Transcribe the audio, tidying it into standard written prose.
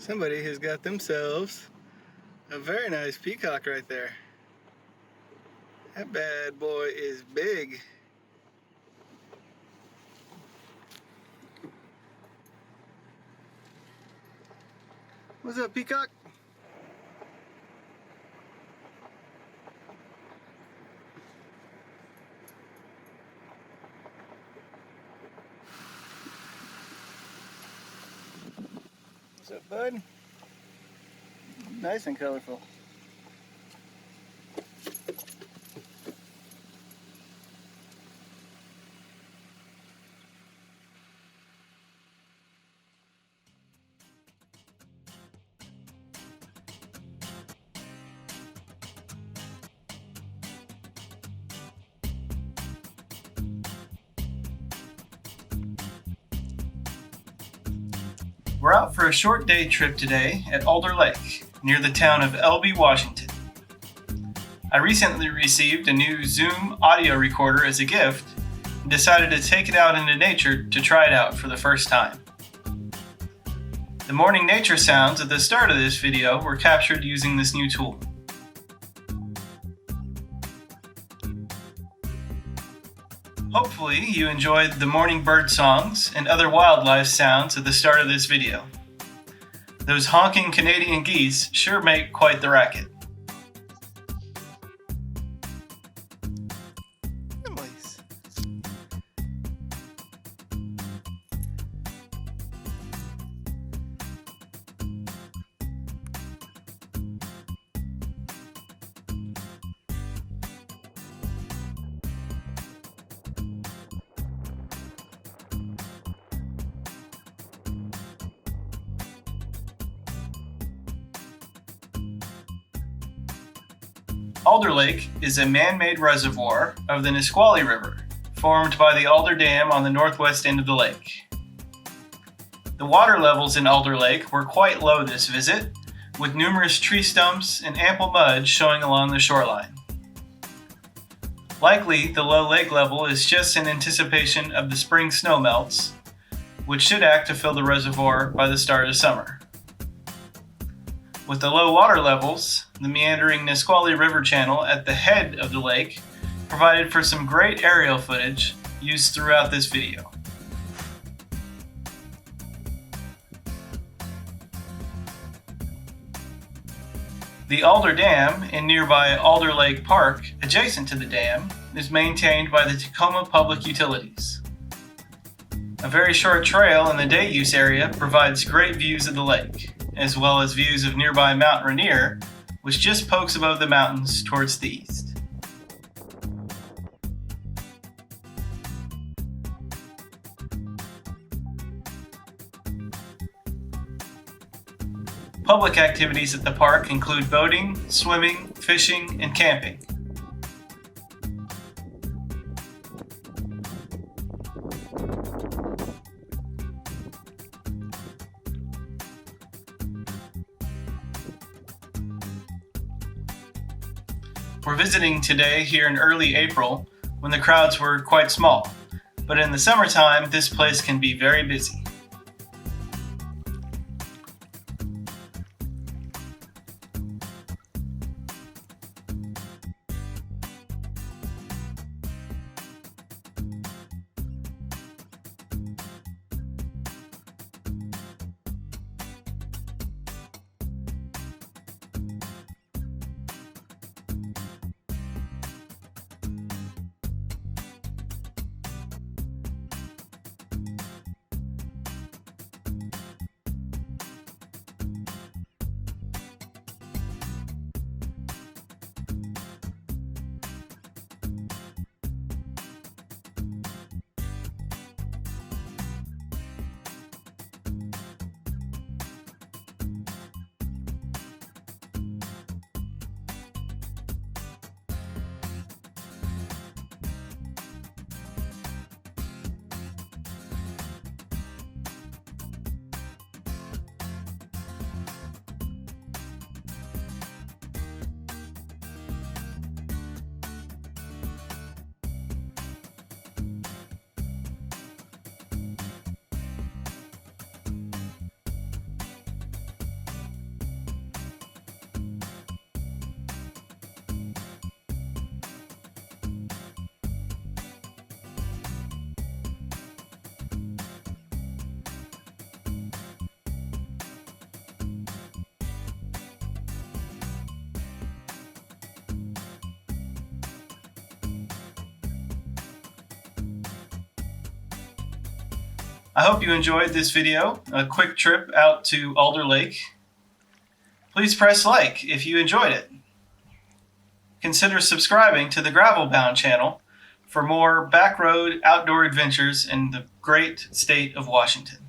Somebody has got themselves a very nice peacock right there. That bad boy is big. What's up, peacock? What's up, bud? Nice and colorful. We're out for a short day trip today at Alder Lake, near the town of Elbe, Washington. I recently received a new Zoom audio recorder as a gift and decided to take it out into nature to try it out for the first time. The morning nature sounds at the start of this video were captured using this new tool. Hopefully you enjoyed the morning bird songs and other wildlife sounds at the start of this video. Those honking Canadian geese sure make quite the racket. Nice. Alder Lake is a man-made reservoir of the Nisqually River, formed by the Alder Dam on the northwest end of the lake. The water levels in Alder Lake were quite low this visit, with numerous tree stumps and ample mud showing along the shoreline. Likely, the low lake level is just in anticipation of the spring snowmelts, which should act to fill the reservoir by the start of summer. With the low water levels, the meandering Nisqually River channel at the head of the lake provided for some great aerial footage used throughout this video. The Alder Dam in nearby Alder Lake Park, adjacent to the dam, is maintained by the Tacoma Public Utilities. A very short trail in the day use area provides great views of the lake, as well as views of nearby Mount Rainier, which just pokes above the mountains towards the east. Public activities at the park include boating, swimming, fishing, and camping. We're visiting today here in early April when the crowds were quite small, but in the summertime this place can be very busy. I hope you enjoyed this video, a quick trip out to Alder Lake. Please press like if you enjoyed it. Consider subscribing to the Gravel Bound channel for more backroad outdoor adventures in the great state of Washington.